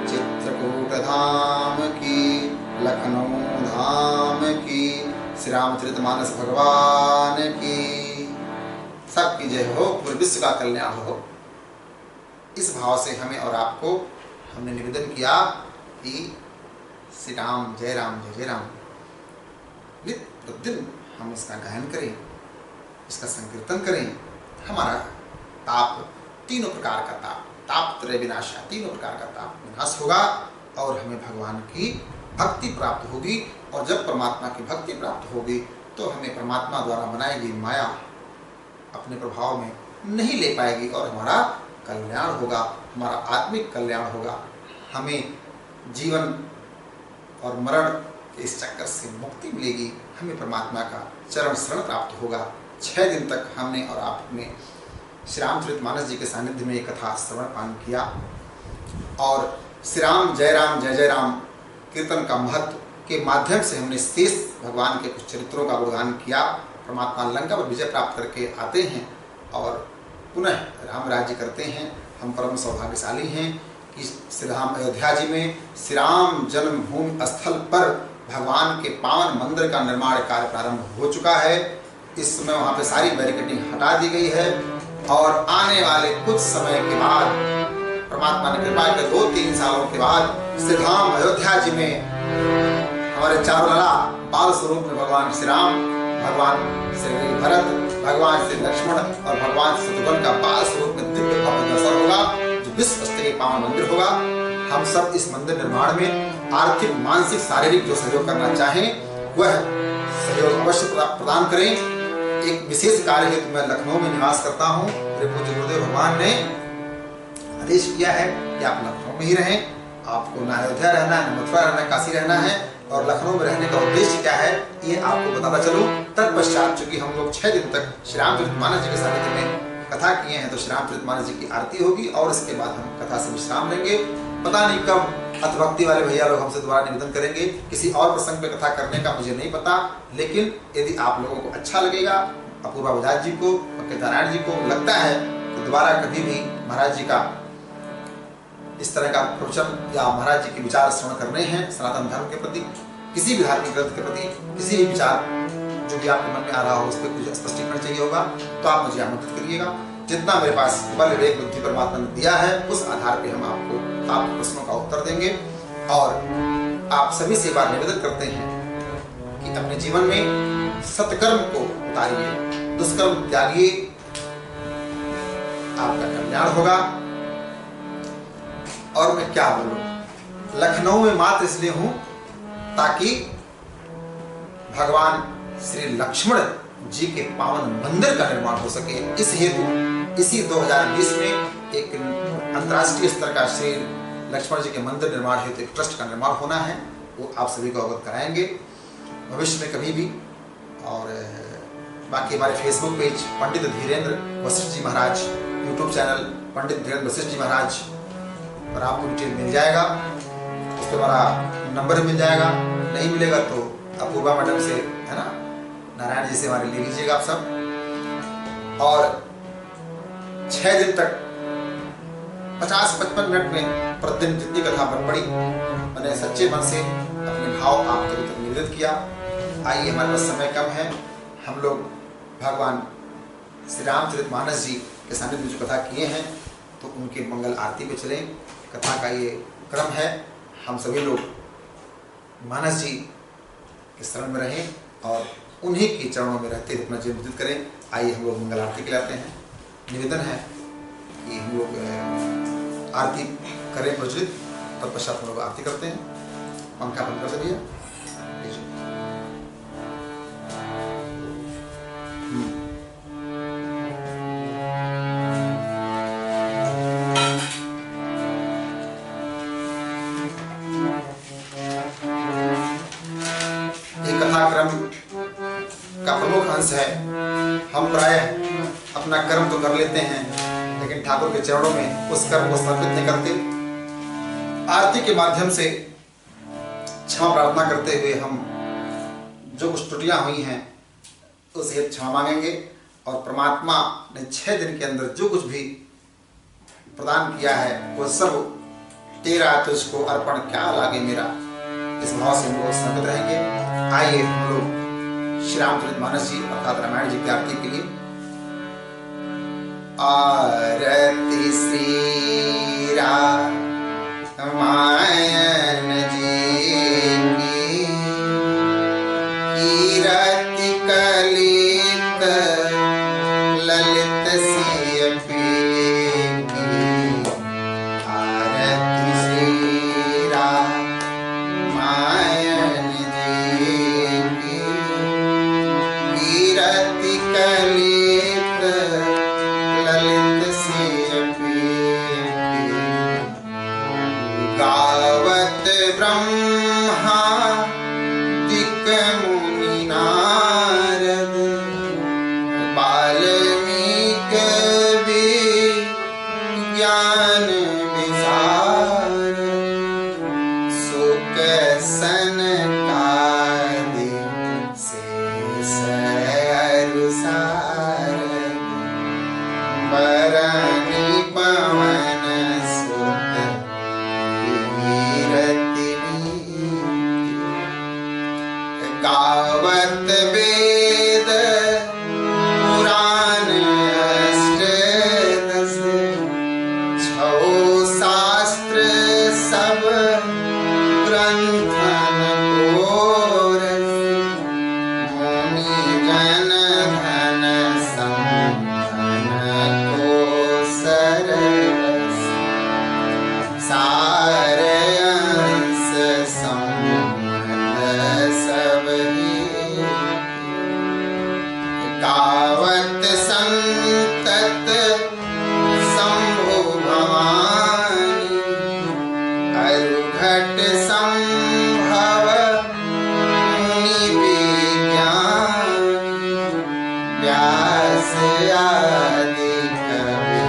चित्रकूट धाम की, लखनऊ धाम की, श्री रामचरितमानस भगवान की। सबकी जय हो, पूरे विश्व का कल्याण हो। इस भाव से हमें और आपको हमने निवेदन किया कि श्री राम जय राम नित्य प्रतिदिन हम इसका गायन करें, इसका संकीर्तन करें। हमारा ताप तीनों प्रकार का ताप त्रय विनाशा, तीनों प्रकार का ताप विनाश होगा और हमें भगवान की भक्ति प्राप्त होगी। और जब परमात्मा की भक्ति प्राप्त होगी तो हमें परमात्मा द्वारा बनाई गई माया अपने प्रभाव में नहीं ले पाएगी और हमारा कल्याण होगा, हमारा आत्मिक कल्याण होगा। हमें जीवन और मरण के इस चक्कर से मुक्ति मिलेगी, हमें परमात्मा का चरण शरण प्राप्त होगा। 6 दिन तक हमने और आपने श्री रामचरितमानस जी के सानिध्य में ये कथा श्रवण पान किया और श्री राम जय जय राम कीर्तन का महत्व के माध्यम से हमने शेष भगवान के कुछ चरित्रों का गुणगान किया। परमात्मा लंका पर विजय प्राप्त करके आते हैं और पुनः राम राज्य करते हैं। हम परम सौभाग्यशाली हैं कि श्री राम अयोध्या जी में श्री राम जन्मभूमि स्थल पर भगवान के पावन मंदिर का निर्माण कार्य प्रारंभ हो चुका है। इस समय वहाँ पे सारी बैरिकेडिंग हटा दी गई है और आने वाले कुछ समय के बाद परमात्मा ने कृपा कर 2-3 सालों के बाद श्री धाम अयोध्या जी में हमारे चारों लला बाल स्वरूप में भगवान श्री राम, भगवान श्री भरत, भगवान श्री लक्ष्मण और भगवान शत्रुघ्न का बाल स्वरूप में दिव्य भव्य दर्शन होगा, जो विश्व स्तरीय पावन मंदिर होगा। हम सब इस मंदिर निर्माण में आर्थिक, मानसिक, शारीरिक जो सहयोग करना चाहें वह सहयोग अवश्य प्रदान करें। एक विशेष कार्य हेतु मैं लखनऊ में निवास करता हूँ। मेरे पूज्य गुरुदेव भगवान ने आदेश किया है कि आप लखनऊ में ही रहें, आपको ना अयोध्या रहना है, न मथुरा रहना है, काशी रहना है। और लखनऊ में रहने का उद्देश्य क्या है ये आपको बताता चलूं। तत्पश्चात चूंकि हम लोग 6 दिन तक श्री रामचरितमानस जी के सानिध्य में कथा किए हैं तो श्री रामचरितमानस जी की आरती होगी और इसके बाद हम कथा से विश्राम लेंगे। पता नहीं कब अतिभक्ति वाले भैया लोग हमसे दोबारा निवेदन करेंगे, किसी और प्रसंग पे कथा करने का मुझे नहीं पता, लेकिन यदि आप लोगों को अच्छा लगेगा, अपूर्वा बजाज जी को, नारायण जी को लगता है कि दोबारा कभी भी महाराज जी का इस तरह का प्रवचन या महाराज जी के विचार श्रवण करने हैं सनातन धर्म के प्रति, किसी भी धार्मिक ग्रंथ के प्रति, किसी भी विचार जो भी आपके मन में आ रहा हो उस पर कुछ स्पष्टीकरण चाहिए होगा तो आप मुझे आमंत्रित करिएगा। जितना मेरे पास बल विवेक बुद्धि परमात्मा ने दिया है उस आधार पे हम आपके प्रश्नों का उत्तर देंगे। और आप सभी से बार निवेदन करते हैं कि अपने जीवन में सत्कर्म को उतारिए, दुष्कर्म त्यागिए, आपका कल्याण होगा। और मैं क्या बोलूं, लखनऊ में मात्र इसलिए हूं ताकि भगवान श्री लक्ष्मण जी के पावन मंदिर का निर्माण हो सके। इस हेतु इसी 2020 में एक अंतर्राष्ट्रीय स्तर का श्री लक्ष्मण जी के मंदिर निर्माण हेतु एक ट्रस्ट का निर्माण होना है, वो आप सभी को अवगत कराएंगे भविष्य में कभी भी। और बाकी हमारे फेसबुक पेज पंडित धीरेन्द्र वशिष्ठ जी महाराज, यूट्यूब चैनल पंडित धीरेन्द्र वशिष्ठ जी महाराज पर आपको डिटेल मिल जाएगा, उस पर हमारा नंबर मिल जाएगा। नहीं मिलेगा तो अपूर्वा मैडम से, है ना, नारायण जी से हमारे ले लीजिएगा आप सब। और 6 दिन तक 50-55 मिनट में प्रतिदिन जितनी कथा बन पड़ी, मैंने सच्चे मन से अपने भाव आप तक निवेदित किया। आइए, हमारे पास समय कम है, हम लोग भगवान श्री रामचरितमानस जी के सानिध्य में जो कथा किए हैं तो उनके मंगल आरती पे चलें। कथा का ये क्रम है, हम सभी लोग मानस जी के शरण में रहें और उन्हीं के चरणों में रहते हुए अपना जीवन व्यतीत करें। आइए हम लोग मंगल आरती के लाते हैं। निवेदन है कि हम लोग आरती करें प्रज्वलित, तत्पश्चात हम लोग आरती करते हैं। पंखा बंद कर दीजिए। कथाक्रम का प्रमुख अंश है। हम प्रायः अपना कर्म तो कर लेते हैं लेकिन ठाकुर के चरणों में उस कर्म को समर्पित नहीं करते। आरती के माध्यम से क्षमा प्रार्थना करते हुए हम जो कुछ त्रुटियां हुई हैं उसे क्षमा मांगेंगे और परमात्मा ने 6 दिन के अंदर जो कुछ भी प्रदान किया है वो सब तेरा, तुझको अर्पण क्या लागे मेरा, इस भाव से हम लोग समर्पित रहेंगे। आइए हम लोग श्री रामचरितमानस जी अर्थात रामायण जी की आरती के लिए आरती श्री रामायण जी की कीरति कलित ललित सिय की आरती श्री रामायण कीरति कलित ललित सिय घट संभव मुनि विज्ञान व्यास आदि कवि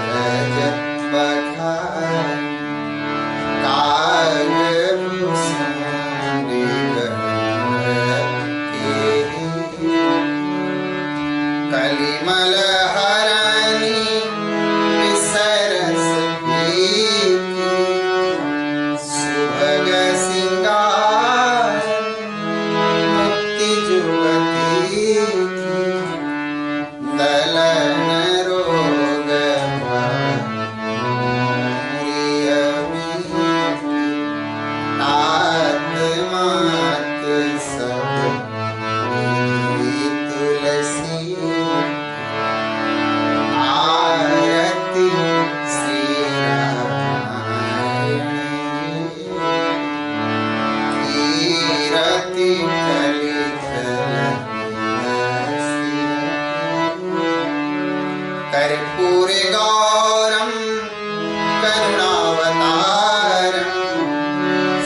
वरद बखान काग भूषण कलिमल हरणी विसरस प्रीति सुभग सिंगार मुक्ति जुगती दलन रोग आत्मात सब तुलसी आरती श्री रामायण कीरति कलि कर्पूर गौरम करुणावतारम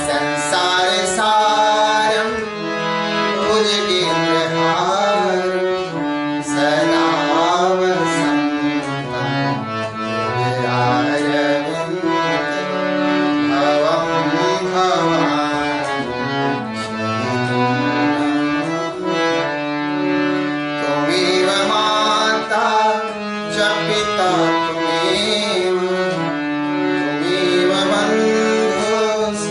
संसार सारम भुजगेन्द्रहारम सदा वसन्तं हृदयारविन्द भवं भवानि त्वमेव माता च पिता त्वमेव बन्धुश्च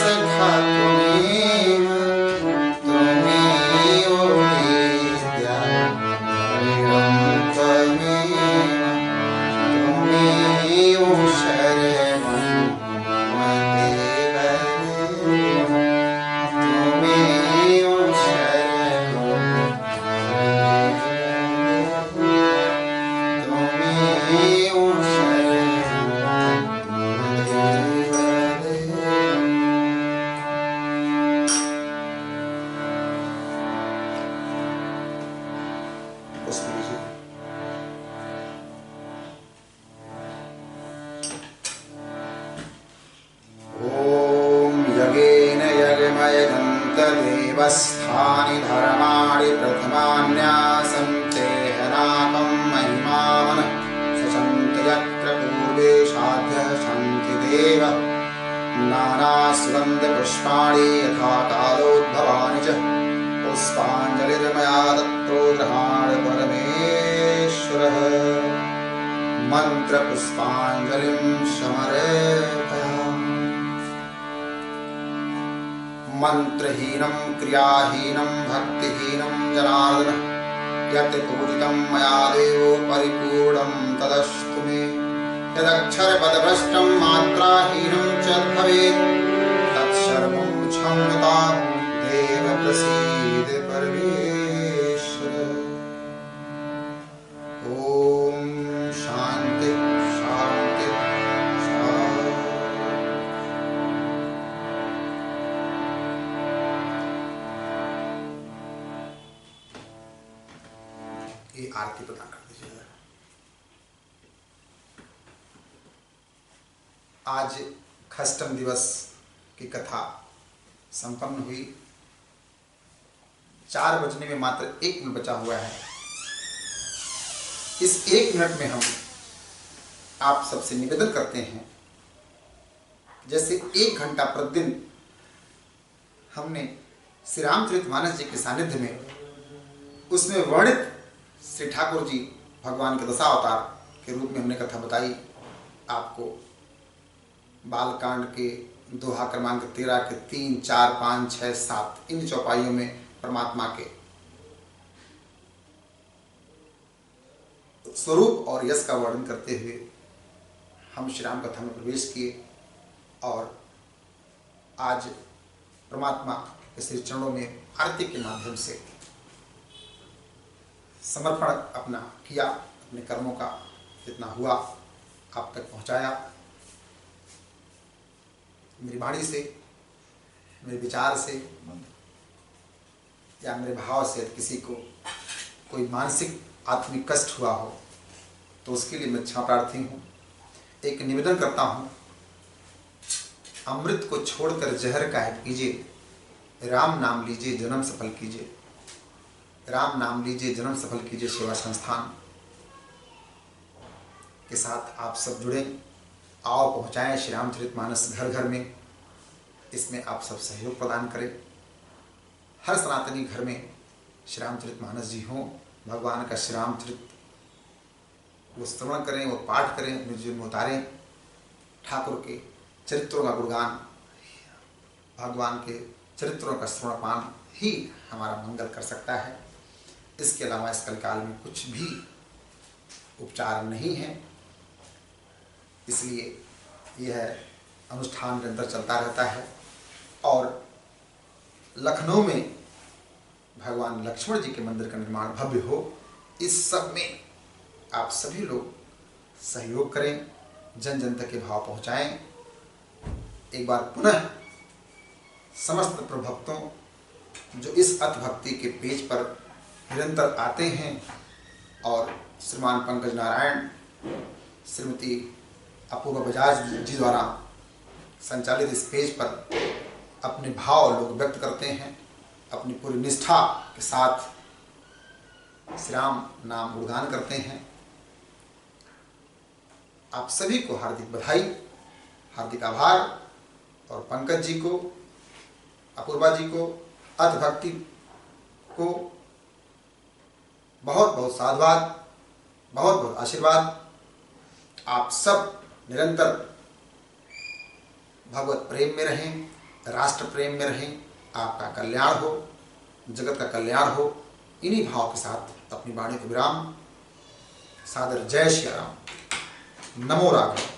सखा त्वमेव त्वमेव विद्या द्रविणं त्वमेव शरणं मम देवदेव त्वमेव शरणं त्वमेव शरणं देवदेव। पुष्प लीजिए। ॐ यज्ञेन यज्ञमयजन्त देवस्थानि धर्माणि प्रथमान्यासन्ते हनाकं महिमावन सचन्त यत्र पूर्वे साध्यः सन्ति देव नानासुगन्धपुष्पाणि यथा कालोद्भवानि च पुष्पाञ्जलिर्मया दत्तो गृहाण परमेश्वरः मन्त्रपुष्पाञ्जलिं समर्पयामि। मंत्रहीनं क्रियाहीनं भक्तिहीनं जनार्दन यत् पूजितं मया देवो परिपूर्णं तदस्तु मे यदक्षरपदभ्रष्टं मात्राहीनं च भवेत् तत्सर्वं क्षम्यतां देव प्रसीद परमेश्वर। ॐ शान्ति शान्ति शान्ति। ये आरती प्रदान कर दीजिएगा। आज खष्टम दिवस की कथा संपन्न हुई। 4 बजने में मात्र 1 मिनट बचा हुआ है। इस 1 मिनट में हम आप सबसे निवेदन करते हैं, जैसे 1 घंटा प्रतिदिन हमने श्री रामचरितमानस जी के सानिध्य में उसमें वर्णित श्री ठाकुर जी भगवान के दशावतार के रूप में हमने कथा बताई आपको। बालकांड के दोहा क्रमांक 13 के 3, 4, 5, 6, 7 इन चौपाइयों में परमात्मा के स्वरूप और यश का वर्णन करते हुए हम श्री राम कथा में प्रवेश किए और आज परमात्मा के श्री चरणों में आरती के माध्यम से समर्पण अपना किया, अपने कर्मों का जितना हुआ आप तक पहुंचाया। मेरी वाणी से, मेरे विचार से या मेरे भाव से किसी को कोई मानसिक आत्मिक कष्ट हुआ हो तो उसके लिए मैं क्षमा प्रार्थी हूँ। एक निवेदन करता हूँ अमृत को छोड़कर जहर काहे पीजिए, राम नाम लीजिए जन्म सफल कीजिए, राम नाम लीजिए जन्म सफल कीजिए सेवा संस्थान के साथ आप सब जुड़े, आओ पहुँचाएँ श्री रामचरितमानस घर घर में। इसमें आप सब सहयोग प्रदान करें। हर सनातनी घर में श्री रामचरितमानस जी हों, भगवान का श्री रामचरित वो श्रवण करें, वो पाठ करें, अपने जीवन में उतारें। ठाकुर के चरित्रों का गुणगान, भगवान के चरित्रों का श्रवणपान ही हमारा मंगल कर सकता है। इसके अलावा इस कलिकाल में कुछ भी उपचार नहीं है, इसलिए यह अनुष्ठान निरंतर चलता रहता है। और लखनऊ में भगवान लक्ष्मण जी के मंदिर का निर्माण भव्य हो, इस सब में आप सभी लोग सहयोग करें, जन जन तक के भाव पहुँचाएँ। एक बार पुनः समस्त प्रभक्तों जो इस अत भक्ति के पेज पर निरंतर आते हैं और श्रीमान पंकज नारायण, श्रीमती अपूर्वा बजाज जी द्वारा संचालित इस पेज पर अपने भाव लोग व्यक्त करते हैं, अपनी पूरी निष्ठा के साथ श्री राम नाम गुणगान करते हैं। आप सभी को हार्दिक बधाई, हार्दिक आभार। और पंकज जी को, अपूर्वा जी को, अत भक्ति को बहुत बहुत साधुवाद, बहुत बहुत आशीर्वाद। आप सब निरंतर भगवत प्रेम में रहें, राष्ट्र प्रेम में रहें, आपका कल्याण हो, जगत का कल्याण हो। इन्हीं भाव के साथ अपनी वाणी को विराम। सादर जय श्री राम। नमो राघव।